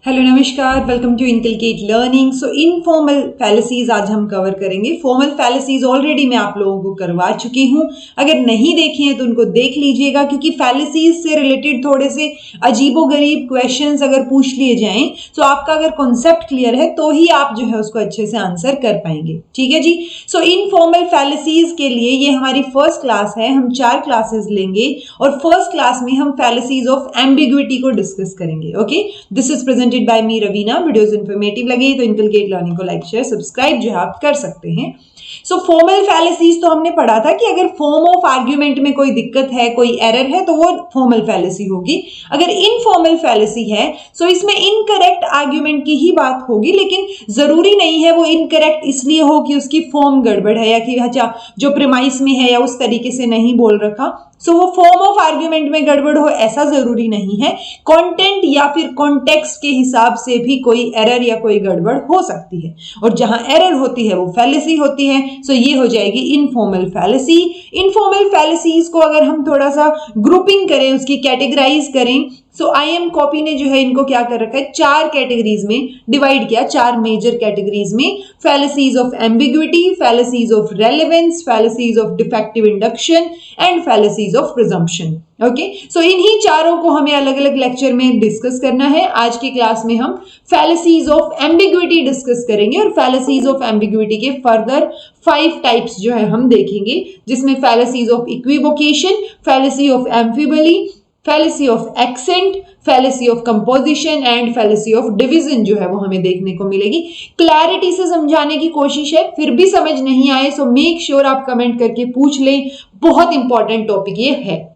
Hello नमस्कार, welcome to inculcate learning. So informal fallacies आज हम कवर करेंगे। फॉर्मल फैलेसीज ऑलरेडी मैं आप लोगों को करवा चुकी हूं, अगर नहीं देखे हैं तो उनको देख लीजिएगा, क्योंकि फैलेसीज से रिलेटेड थोड़े से अजीबोगरीब क्वेश्चंस अगर पूछ लिए जाएं तो आपका अगर कॉन्सेप्ट क्लियर है तो ही आप जो है उसको अच्छे से आंसर कर पाएंगे। ठीक है जी। सो इनफॉर्मल फैलेसीज के लिए ये हमारी फर्स्ट क्लास है। हम 4 क्लासेस लेंगे और फर्स्ट क्लास में हम फैलेसीज ऑफ एम्बिग्विटी को डिस्कस करेंगे। Okay, this is presented by me Raveena. Videos informative लगे तो इनकलकेट लर्निंग को लाइक शेयर सब्सक्राइब जो है आप कर सकते हैं। सो फॉर्मल फैलेसीज तो हमने पढ़ा था कि अगर फॉर्म ऑफ आर्ग्यूमेंट में कोई दिक्कत है, कोई एरर है, तो वो फॉर्मल फैलेसी होगी। अगर इनफॉर्मल फैलेसी है तो इसमें इनकरेक्ट आर्ग्यूमेंट की ही बात होगी, लेकिन जरूरी नहीं है वो इनकरेक्ट इसलिए हो कि उसकी फॉर्म गड़बड़ है या कि अच्छा जो प्रीमाइस में है या उस तरीके से नहीं बोल रखा। सो वो फॉर्म ऑफ आर्ग्यूमेंट में गड़बड़ हो ऐसा जरूरी नहीं है। कंटेंट या फिर कॉन्टेक्स्ट के हिसाब से भी कोई एरर या कोई गड़बड़ हो सकती है, और जहां एरर होती है वो फैलेसी होती है। सो ये हो जाएगी इनफॉर्मल फैलेसी। इनफॉर्मल फैलेसीज को अगर हम थोड़ा सा ग्रुपिंग करें, उसकी कैटेगराइज करें, सो IIM कॉपी ने जो है इनको क्या कर रखा है, 4 कैटेगरीज में डिवाइड किया, 4 मेजर कैटेगरीज में। Fallacies of ambiguity, fallacies of relevance, fallacies of defective induction and fallacies of presumption. Okay, so इन्हीं चारों को हमें अलग अलग लेक्चर में डिस्कस करना है। आज की क्लास में हम फैलेसीज ऑफ एम्बिग्विटी डिस्कस करेंगे और फैलेसीज ऑफ एम्बिग्विटी के फर्दर 5 टाइप्स जो है हम देखेंगे, जिसमें fallacies of equivocation, fallacy of amphiboly, fallacy of accent, fallacy of composition and fallacy of division जो है वो हमें देखने को मिलेगी। क्लैरिटी से समझाने की कोशिश है, फिर भी समझ नहीं आए सो मेक श्योर आप कमेंट करके पूछ लें, बहुत इंपॉर्टेंट टॉपिक ये है।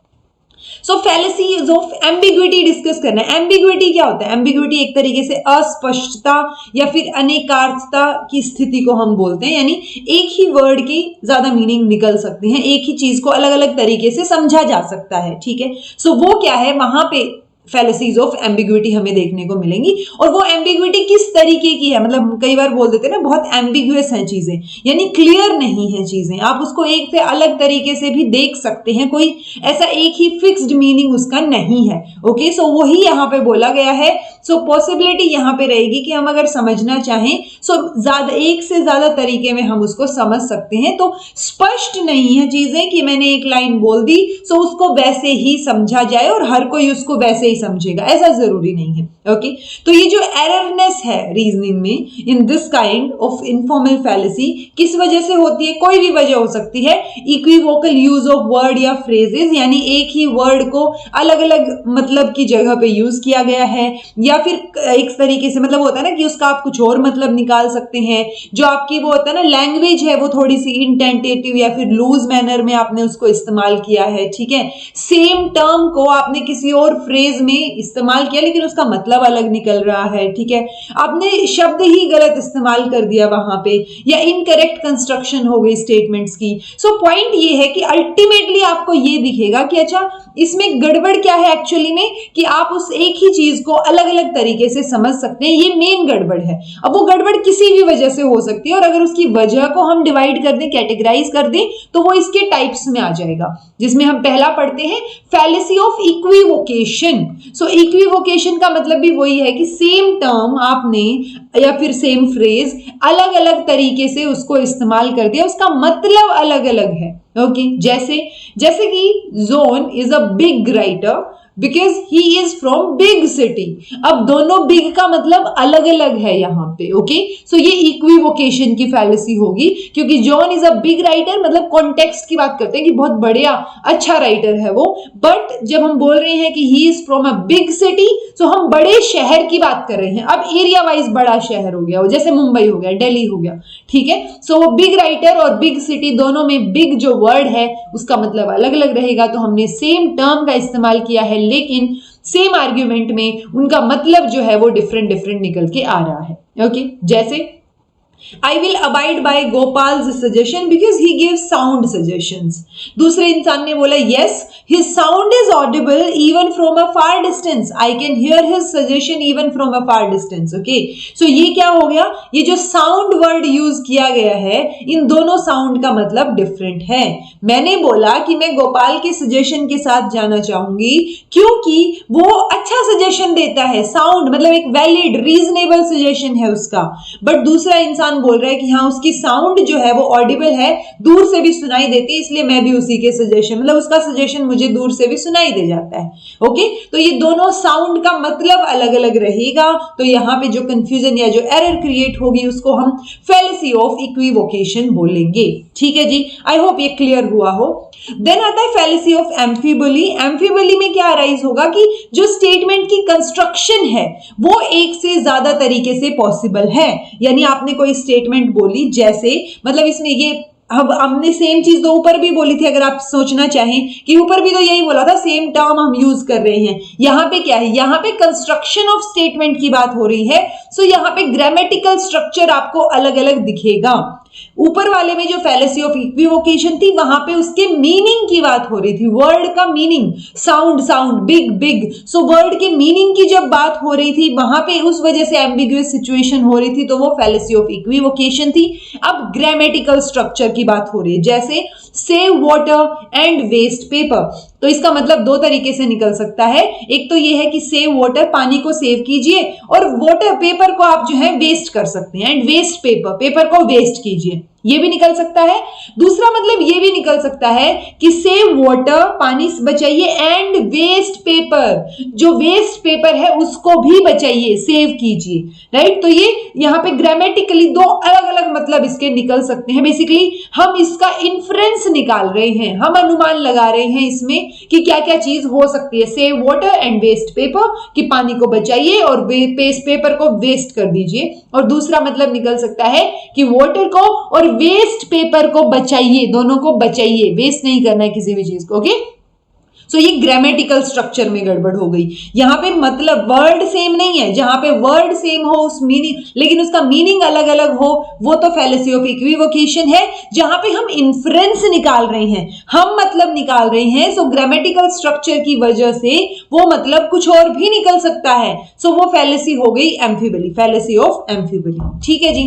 सो फैलेसीज ऑफ एम्बिग्विटी डिस्कस करना है। एम्बिग्विटी क्या होता है? एम्बिग्विटी एक तरीके से अस्पष्टता या फिर अनेकार्थता की स्थिति को हम बोलते हैं, यानी एक ही वर्ड की ज्यादा मीनिंग निकल सकती है, एक ही चीज को अलग अलग तरीके से समझा जा सकता है। ठीक है, सो वो क्या है, वहां पे फैलेसीज ऑफ एम्बिग्विटी हमें देखने को मिलेंगी। और वो एम्बिग्विटी किस तरीके की है, मतलब कई बार बोल देते हैं ना बहुत एम्बिगुअस हैं चीजें, यानी क्लियर नहीं है चीजें, आप उसको एक से अलग तरीके से भी देख सकते हैं, कोई ऐसा एक ही फिक्स्ड मीनिंग उसका नहीं है। ओके, सो वही यहाँ पे बोला गया है। सो पॉसिबिलिटी यहाँ पे रहेगी कि हम अगर समझना चाहें सो ज्यादा एक से ज्यादा तरीके में हम उसको समझ सकते हैं। तो स्पष्ट नहीं है चीजें कि मैंने एक लाइन बोल दी सो उसको वैसे ही समझा जाए और हर कोई उसको वैसे ही समझेगा, ऐसा जरूरी नहीं है। ओके, तो ये जो एररनेस है रीजनिंग में in this kind of informal fallacy किस वजह से होती है? कोई भी वजह हो सकती है। इक्विवोकल यूज ऑफ वर्ड या फ्रेजेस, यानी एक ही वर्ड को अलग अलग मतलब की जगह पे यूज किया गया है, या फिर एक तरीके से मतलब होता है ना कि उसका आप कुछ और मतलब निकाल सकते हैं। जो आपकी वो होता है ना लैंग्वेज है, वो थोड़ी सी इंटेंटेटिव या फिर लूज मैनर में आपने उसको इस्तेमाल किया है। ठीक है, सेम टर्म को आपने किसी और फ्रेज में इस्तेमाल किया लेकिन उसका मतलब अलग निकल रहा है। ठीक है, आपने शब्द ही गलत इस्तेमाल कर दिया वहां पे, या इनकरेक्ट कंस्ट्रक्शन हो गई स्टेटमेंट्स की। सो पॉइंट ये है कि अल्टीमेटली आपको ये दिखेगा कि अच्छा इसमें गड़बड़ क्या है एक्चुअली में, कि आप उस एक ही चीज को अलग अलग तरीके से समझ सकते हैं, ये मेन गड़बड़ है। अब वो गड़बड़ किसी भी वजह से हो सकती है, और अगर उसकी वजह को हम डिवाइड कर दें, कैटेगराइज कर दें, तो वो इसके टाइप्स में आ जाएगा, जिसमें हम पहला पढ़ते हैं फैलेसी ऑफ इक्विवोकेशन। सो इक्विवोकेशन का मतलब भी वही है कि सेम टर्म आपने या फिर सेम फ्रेज अलग अलग तरीके से उसको इस्तेमाल कर दिया, उसका मतलब अलग अलग है। ओके, जैसे कि zone is a big writer because he is from big city. अब दोनों बिग का मतलब अलग अलग है यहाँ पे। ओके, सो ये इक्विवोकेशन की फैलेसी होगी, क्योंकि John is a big writer मतलब कॉन्टेक्स्ट की बात करते हैं कि बहुत बढ़िया अच्छा राइटर है वो, बट जब हम बोल रहे हैं कि he is from a big city, so हम बड़े शहर की बात कर रहे हैं। अब एरिया वाइज बड़ा शहर हो गया वो, जैसे मुंबई हो गया, दिल्ली हो गया। ठीक है, सो वो बिग राइटर और बिग सिटी दोनों में बिग जो वर्ड है उसका मतलब अलग अलग रहेगा। तो हमने सेम टर्म का इस्तेमाल किया है, लेकिन सेम आर्ग्यूमेंट में उनका मतलब जो है वो डिफरेंट डिफरेंट निकल के आ रहा है। ओके, जैसे I will abide by Gopal's suggestion because he gives sound suggestions. दूसरे इंसान ने बोला yes, his sound is audible even from a far distance. I can hear his suggestion even from a far distance. Okay, so ये क्या हो गया, ये जो sound word use किया गया है, इन दोनों sound का मतलब different है। मैंने बोला कि मैं गोपाल के suggestion के साथ जाना चाहूंगी क्योंकि वो अच्छा suggestion देता है, sound मतलब एक valid, reasonable suggestion है उसका, बट दूसरा इंसान बोल रहा है कि हाँ उसकी साउंड जो है वो ऑडिबल है, दूर से भी सुनाई देती है, इसलिए मैं भी उसी के सजेशन मतलब उसका सजेशन मुझे दूर से भी सुनाई दे जाता है। ओके, तो ये दोनों साउंड का मतलब अलग अलग रहेगा, तो यहाँ पे जो कंफ्यूजन या जो एरर क्रिएट होगी उसको हम फैलेसी ऑफ इक्विवोकेशन बोलेंगे। ठीक है जी, आई होप ये क्लियर हुआ हो। देन आता है फैलेसी ऑफ एम्फीबली। एम्फीबली में क्या अराइज होगा कि जो स्टेटमेंट की कंस्ट्रक्शन है वो एक से ज्यादा तरीके से पॉसिबल है, यानी आपने कोई स्टेटमेंट बोली, जैसे मतलब इसमें ये हमने सेम चीज तो ऊपर भी बोली थी, अगर आप सोचना चाहें कि ऊपर भी तो यही बोला था, सेम टर्म हम यूज कर रहे हैं। यहाँ पे क्या है, यहाँ पे कंस्ट्रक्शन ऑफ स्टेटमेंट की बात हो रही है, सो यहाँ पे ग्रामेटिकल स्ट्रक्चर आपको अलग अलग दिखेगा। ऊपर वाले में जो फैलेसी ऑफ इक्विवोकेशन थी वहां पे उसके मीनिंग की बात हो रही थी, वर्ड का meaning, sound sound, big big, so word के मीनिंग की जब बात हो रही थी वहां पे उस वजह से एम्बिगुअस सिचुएशन हो रही थी, तो वो फैलेसी ऑफ इक्विवोकेशन थी। अब ग्रामेटिकल स्ट्रक्चर की बात हो रही है, जैसे save water and waste paper, तो इसका मतलब दो तरीके से निकल सकता है। एक तो ये है कि सेव वाटर, पानी को सेव कीजिए, और वाटर पेपर को आप जो है वेस्ट कर सकते हैं, एंड वेस्ट पेपर, पेपर को वेस्ट कीजिए, ये भी निकल सकता है। दूसरा मतलब ये भी निकल सकता है कि सेव वाटर, पानी बचाइए, एंड वेस्ट पेपर, जो वेस्ट पेपर है उसको भी बचाइए, सेव कीजिए, राइट। तो ये यहाँ पे ग्रामेटिकली दो अलग अलग मतलब इसके निकल सकते हैं। बेसिकली हम इसका इन्फ्रेंस निकाल रहे हैं, हम अनुमान लगा रहे हैं इसमें कि क्या क्या चीज हो सकती है। Save water and waste paper, कि पानी को बचाइए और पेपर को वेस्ट कर दीजिए। और दूसरा मतलब निकल सकता है कि वाटर को और वेस्ट पेपर को बचाइए, दोनों को बचाइए, वेस्ट नहीं करना है किसी भी चीज को। ओके, सो ये ग्रामेटिकल स्ट्रक्चर में गड़बड़ हो गई। यहां पे मतलब वर्ड सेम नहीं है, जहां पे वर्ड सेम हो उस मीनिंग, लेकिन उसका मीनिंग अलग अलग हो, वो तो फैलेसी ऑफ इक्विवोकेशन है। जहां पे हम इन्फ्रेंस निकाल रहे हैं, हम मतलब निकाल रहे हैं, सो ग्रामेटिकल स्ट्रक्चर की वजह से वो मतलब कुछ और भी निकल सकता है, सो वो फैलेसी हो गई एम्फीबली, फैलेसी ऑफ एम्फीबली। ठीक है जी।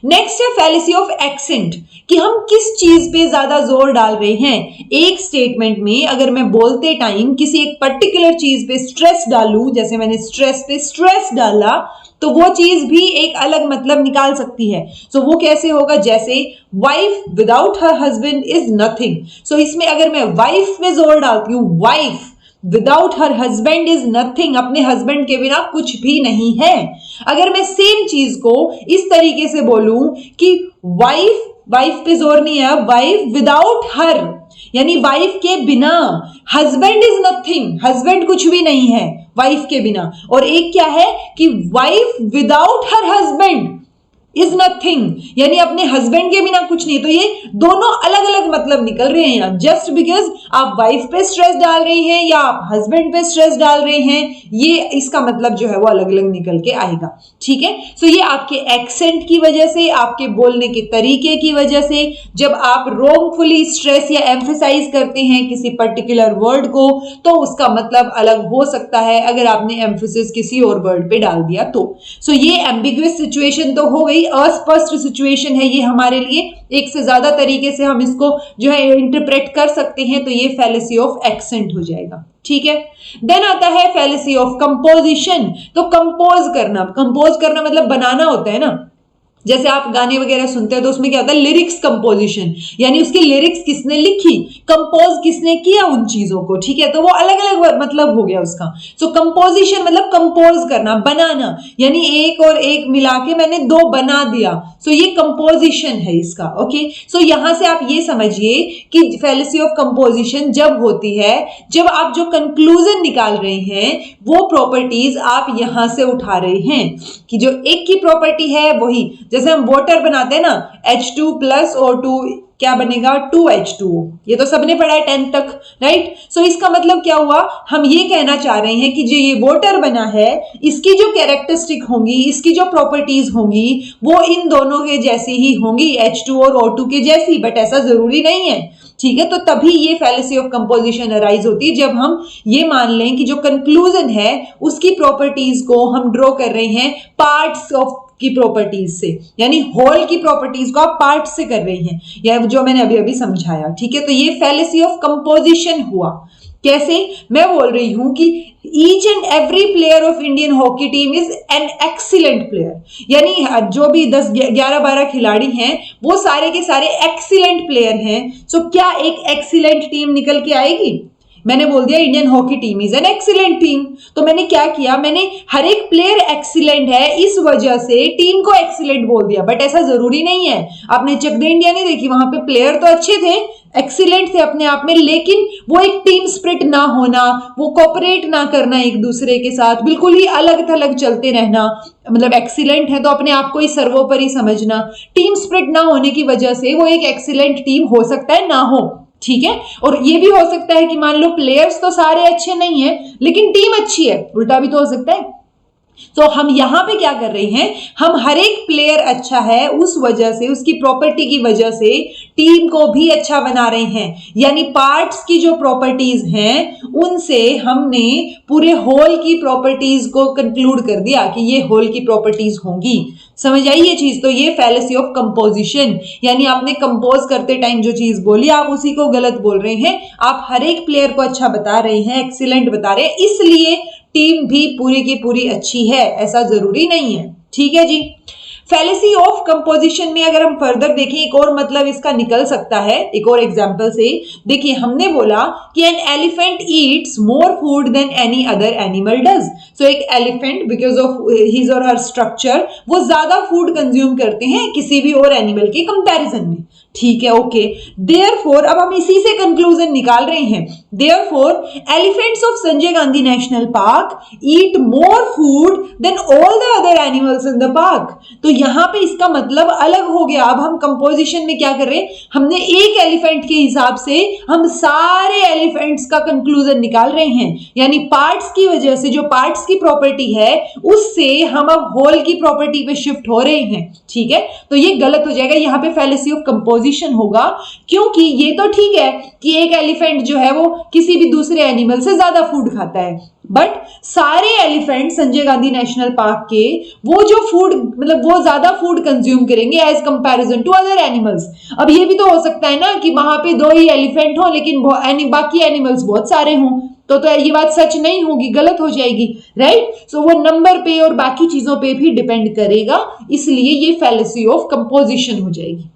नेक्स्ट है फैलेसी ऑफ एक्सेंट, कि हम किस चीज पे ज्यादा जोर डाल रहे हैं। एक स्टेटमेंट में अगर मैं बोलते टाइम किसी एक पर्टिकुलर चीज पे स्ट्रेस डालूं, जैसे मैंने स्ट्रेस पे स्ट्रेस डाला, तो वो चीज भी एक अलग मतलब निकाल सकती है। सो वो कैसे होगा, जैसे wife without her husband is nothing. So इसमें अगर मैं वाइफ पे जोर डालती हूं, wife without her husband is nothing, अपने हस्बैंड के बिना कुछ भी नहीं है। अगर मैं सेम चीज को इस तरीके से बोलूं कि वाइफ पे जोर नहीं है, वाइफ विदाउट हर, यानी वाइफ के बिना, हस्बैंड इज नथिंग, हस्बैंड कुछ भी नहीं है वाइफ के बिना। और एक क्या है कि wife without her husband is nothing, यानी अपने हस्बैंड के बिना कुछ नहीं। तो ये दोनों अलग अलग मतलब निकल रहे हैं। जस्ट बिकॉज आप वाइफ पे स्ट्रेस डाल रहे हैं या आप हस्बैंड पे स्ट्रेस डाल रहे हैं, ये इसका मतलब जो है वो अलग अलग निकल के आएगा। ठीक है, सो ये आपके एक्सेंट की वजह से, आपके बोलने के तरीके की वजह से, जब आप रोंगफुली स्ट्रेस या एम्फेसाइज करते हैं किसी पर्टिकुलर वर्ड को, तो उसका मतलब अलग हो सकता है अगर आपने एम्फेसिस किसी और वर्ड पे डाल दिया तो। सो ये एम्बिगुअस सिचुएशन तो हो गई, अस्पष्ट सिचुएशन है ये हमारे लिए, एक से ज्यादा तरीके से हम इसको जो है इंटरप्रेट कर सकते हैं, तो ये फैलेसी ऑफ एक्सेंट हो जाएगा। ठीक है, देन आता है फैलेसी ऑफ कंपोजिशन। तो कंपोज करना मतलब बनाना होता है ना, जैसे आप गाने वगैरह सुनते हैं तो उसमें क्या होता है, लिरिक्स कंपोजिशन, यानी उसकी लिरिक्स किसने लिखी, कंपोज किसने किया उन चीजों को। ठीक है, तो वो अलग अलग मतलब हो गया उसका। सो कंपोजिशन मतलब कंपोज करना, बनाना, यानी एक और एक मिला के मैंने दो बना दिया, सो ये कंपोजिशन है इसका। ओके, सो यहां से आप ये समझिए कि फैलेसी ऑफ कंपोजिशन जब होती है, जब आप जो कंक्लूजन निकाल रहे हैं वो प्रॉपर्टीज आप यहां से उठा रहे हैं, कि जो एक की प्रॉपर्टी है वही जैसे हम वाटर बनाते हैं ना, H2+O2 क्या बनेगा, 2H2O। ये तो सबने पढ़ा है 10th तक, राइट। सो इसका मतलब क्या हुआ, हम ये कहना चाह रहे हैं कि जो ये वाटर बना है इसकी जो कैरेक्टरिस्टिक होंगी, इसकी जो प्रॉपर्टीज होंगी वो इन दोनों के जैसी ही होंगी, H2 और O2 के जैसी, बट ऐसा जरूरी नहीं है, ठीक है। तो तभी ये फैलेसी ऑफ कंपोजिशन अराइज होती है जब हम ये मान लें कि जो कंक्लूजन है उसकी प्रॉपर्टीज को हम ड्रॉ कर रहे हैं पार्ट्स ऑफ की प्रॉपर्टीज से, यानी होल की प्रॉपर्टीज को आप पार्ट से कर रहे हैं, या जो मैंने अभी अभी समझाया, ठीक है। तो ये फैलेसी ऑफ कंपोजिशन हुआ। कैसे, मैं बोल रही हूं कि each and every player of Indian hockey team is an excellent player, यानी जो भी 10 11 12 खिलाड़ी हैं वो सारे के सारे एक्सीलेंट प्लेयर हैं। सो क्या एक एक्सीलेंट टीम निकल के आएगी? मैंने बोल दिया Indian hockey team is an excellent team, तो मैंने क्या किया, मैंने हर एक प्लेयर एक्सीलेंट है इस वजह से टीम को एक्सीलेंट बोल दिया, बट ऐसा जरूरी नहीं है। आपने चक दे इंडिया नहीं देखी, वहां पे प्लेयर तो अच्छे थे, एक्सीलेंट थे अपने आप में, लेकिन वो एक टीम स्पिरिट ना होना, वो कोऑपरेट ना करना एक दूसरे के साथ, बिल्कुल ही अलग थलग चलते रहना, मतलब एक्सीलेंट है तो अपने आप को ही सर्वोपरि समझना, टीम स्पिरिट ना होने की वजह से वो एक एक्सीलेंट टीम हो सकता है ना हो, ठीक है। और ये भी हो सकता है कि मान लो प्लेयर्स तो सारे अच्छे नहीं है लेकिन टीम अच्छी है, उल्टा भी तो हो सकता है। तो हम यहां पे क्या कर रहे हैं, हम हर एक प्लेयर अच्छा है उस वजह से, उसकी प्रॉपर्टी की वजह से टीम को भी अच्छा बना रहे हैं, यानी पार्ट्स की जो प्रॉपर्टीज हैं उनसे हमने पूरे होल की प्रॉपर्टीज को कंक्लूड कर दिया कि ये होल की प्रॉपर्टीज होंगी। समझ आई ये चीज? तो ये फैलेसी ऑफ कंपोजिशन, यानी आपने कंपोज करते टाइम जो चीज बोली आप उसी को गलत बोल रहे हैं। आप हर एक प्लेयर को अच्छा बता रहे हैं, एक्सीलेंट बता रहे हैं, इसलिए टीम भी पूरी की पूरी अच्छी है, ऐसा जरूरी नहीं है, ठीक है जी। फैलेसी ऑफ कंपोजिशन में अगर हम फर्दर देखें, एक और मतलब इसका निकल सकता है एक और एग्जांपल से। देखिए, हमने बोला कि an elephant eats more food than any other animal does. So एक एलिफेंट बिकॉज ऑफ हिज और हर स्ट्रक्चर वो ज्यादा फूड कंज्यूम करते हैं किसी भी और एनिमल के कंपैरिजन में, ठीक है, ओके। देयरफॉर अब हम इसी से कंक्लूजन निकाल रहे हैं, therefore elephants of Sanjay Gandhi national park eat more food than all the other animals in the park. तो यहां पे इसका मतलब अलग हो गया। अब हम कंपोजिशन में क्या कर रहे हैं, हमने एक एलिफेंट के हिसाब से हम सारे एलिफेंट्स का कंक्लूजन निकाल रहे हैं, यानी पार्ट्स की वजह से जो पार्ट्स की प्रॉपर्टी है उससे हम अब होल की प्रॉपर्टी पे शिफ्ट हो रहे हैं, ठीक है। तो ये गलत हो जाएगा, यहां पे फैलेसी ऑफ कंपोजिशन होगा, क्योंकि ये तो ठीक है कि एक एलिफेंट जो है वो किसी भी दूसरे एनिमल से ज्यादा फूड खाता है, बट सारे elephant Sanjay Gandhi national park के वो जो फूड मतलब वो ज्यादा फूड कंज्यूम करेंगे as comparison to other animals. अब ये भी तो हो सकता है ना कि वहां पे 2 ही एलिफेंट हो लेकिन बाकी एनिमल्स बहुत सारे हों, तो ये बात सच नहीं होगी, गलत हो जाएगी, राइट। सो वो नंबर पे और बाकी चीजों पे भी डिपेंड करेगा, इसलिए ये फैलेसी ऑफ कंपोजिशन हो जाएगी।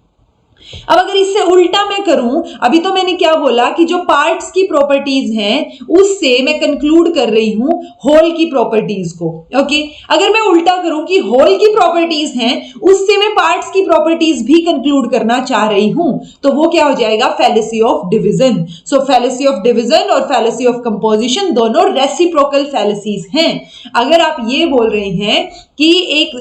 अब अगर इससे उल्टा मैं करूं, अभी तो मैंने क्या बोला कि जो पार्ट्स की प्रॉपर्टीज हैं उससे मैं कंक्लूड कर रही हूं होल की प्रॉपर्टीज को, ओके। अगर मैं उल्टा करूं कि होल की प्रॉपर्टीज हैं उससे मैं पार्ट्स की प्रॉपर्टीज भी कंक्लूड करना चाह रही हूं, तो वो क्या हो जाएगा, fallacy of division. So fallacy of division और फैलेसी ऑफ कंपोजिशन दोनों रेसिप्रोकल फैलेसीज हैं। अगर आप ये बोल रहे हैं कि एक,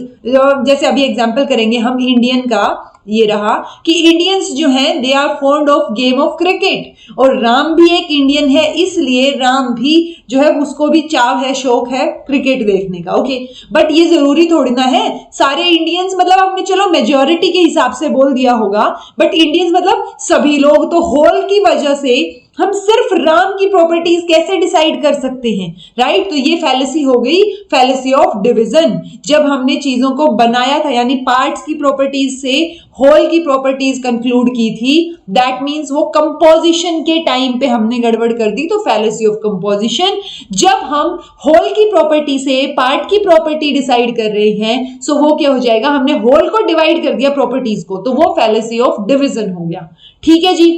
जैसे अभी एग्जांपल करेंगे हम इंडियन का, ये रहा कि इंडियंस जो हैं they are fond of game of cricket, और राम भी एक इंडियन है, इसलिए राम भी जो है उसको भी चाव है, शौक है क्रिकेट देखने का, ओके। बट ये जरूरी थोड़ी ना है सारे इंडियंस, मतलब आपने चलो मेजॉरिटी के हिसाब से बोल दिया होगा, बट इंडियंस मतलब सभी लोग, तो होल की वजह से हम सिर्फ राम की प्रॉपर्टीज कैसे डिसाइड कर सकते हैं, राइट। तो ये फैलेसी हो गई, फैलेसी ऑफ डिवीजन। जब हमने चीजों को बनाया था, यानी पार्ट्स की प्रॉपर्टीज से होल की प्रॉपर्टीज कंक्लूड की थी, दैट मींस वो कंपोजिशन के टाइम पे हमने गड़बड़ कर दी, तो फैलेसी ऑफ कंपोजिशन। जब हम होल की प्रॉपर्टी से पार्ट की प्रॉपर्टी डिसाइड कर रहे हैं, सो वो क्या हो जाएगा, हमने होल को डिवाइड कर दिया प्रॉपर्टीज को, तो वो फैलेसी ऑफ डिवीजन हो गया, ठीक है जी।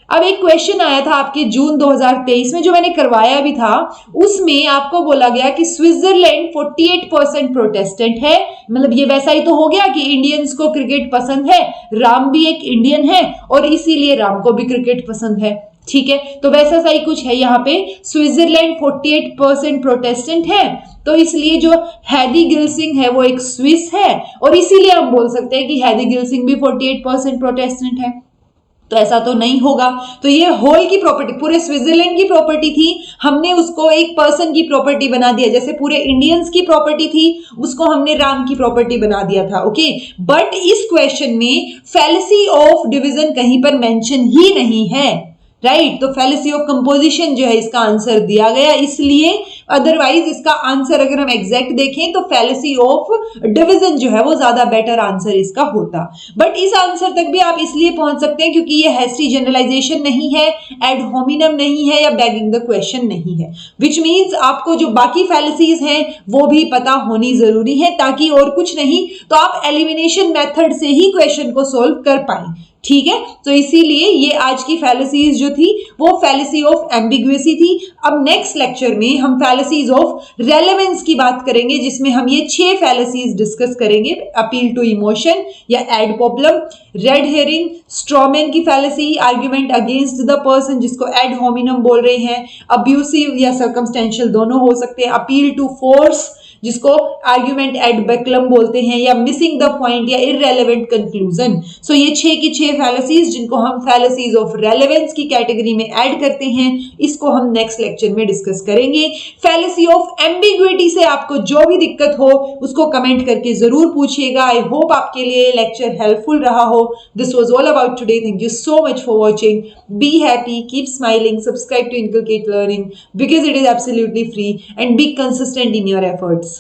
अब एक क्वेश्चन आया था आपके जून 2023 में जो मैंने करवाया भी था, उसमें आपको बोला गया कि स्विट्जरलैंड 48% प्रोटेस्टेंट है, मतलब ये वैसा ही तो हो गया कि इंडियंस को क्रिकेट पसंद है, राम भी एक इंडियन है और इसीलिए राम को भी क्रिकेट पसंद है, ठीक है, तो वैसा सा ही कुछ है यहाँ पे। स्विट्जरलैंड 48% प्रोटेस्टेंट है, तो इसलिए जो हैदी गिल्सिंग है वो एक स्विस है, और इसीलिए हम बोल सकते हैं कि हैदी गिल्सिंग भी 48% प्रोटेस्टेंट है। तो ऐसा तो नहीं होगा। तो ये होल की प्रॉपर्टी, पूरे स्विट्जरलैंड की प्रॉपर्टी थी, हमने उसको एक पर्सन की प्रॉपर्टी बना दिया। जैसे पूरे इंडियंस की प्रॉपर्टी थी, उसको हमने राम की प्रॉपर्टी बना दिया था। ओके, बट इस क्वेश्चन में फैलेसी ऑफ डिवीजन कहीं पर मेंशन ही नहीं है, राइट। तो फैलेसी ऑफ कंपोजिशन जो है इसका आंसर दिया गया, इसलिए अदरवाइज इसका आंसर अगर हम एग्जैक्ट देखें तो फैलेसी ऑफ डिवीजन जो है वो ज्यादा बेटर आंसर इसका होता। बट इस आंसर तक भी आप इसलिए पहुंच सकते हैं क्योंकि ये हैस्टी जनरलाइजेशन नहीं है, एड होमिनम नहीं है, या बैगिंग द क्वेश्चन नहीं है, विच मीन्स आपको जो बाकी फैलेसीज हैं वो भी पता होनी जरूरी है, ताकि और कुछ नहीं तो आप एलिमिनेशन मेथड से ही क्वेश्चन को सोल्व कर पाए। ठीक है, तो इसीलिए ये आज की फैलेसीज जो थी वो फैलेसी ऑफ एम्बिग्युएसी थी। अब नेक्स्ट लेक्चर में हम फैलेसीज ऑफ रेलेवेंस की बात करेंगे, जिसमें हम ये 6 फैलेसीज डिस्कस करेंगे। अपील टू इमोशन या ad populum, red herring, strawman की fallacy, argument against the person जिसको एड होमिनम बोल रहे हैं, अब्यूसिव या सर्कमस्टेंशियल दोनों हो सकते हैं, अपील टू फोर्स जिसको आर्ग्यूमेंट एड बैकलम बोलते हैं, या मिसिंग द पॉइंट या इररेलेवेंट कंक्लूजन। सो ये 6 की 6 फैलेसीज जिनको हम फैलेसीज ऑफ रेलेवेंस की कैटेगरी में ऐड करते हैं, इसको हम नेक्स्ट लेक्चर में डिस्कस करेंगे। फैलेसी ऑफ एम्बिग्युइटी से आपको जो भी दिक्कत हो उसको कमेंट करके जरूर पूछिएगा। आई होप आपके लिए लेक्चर हेल्पफुल रहा हो। This was all about today. Thank you so much for watching. Be happy, keep smiling, subscribe to inculcate learning because it is absolutely free, and be consistent in your efforts.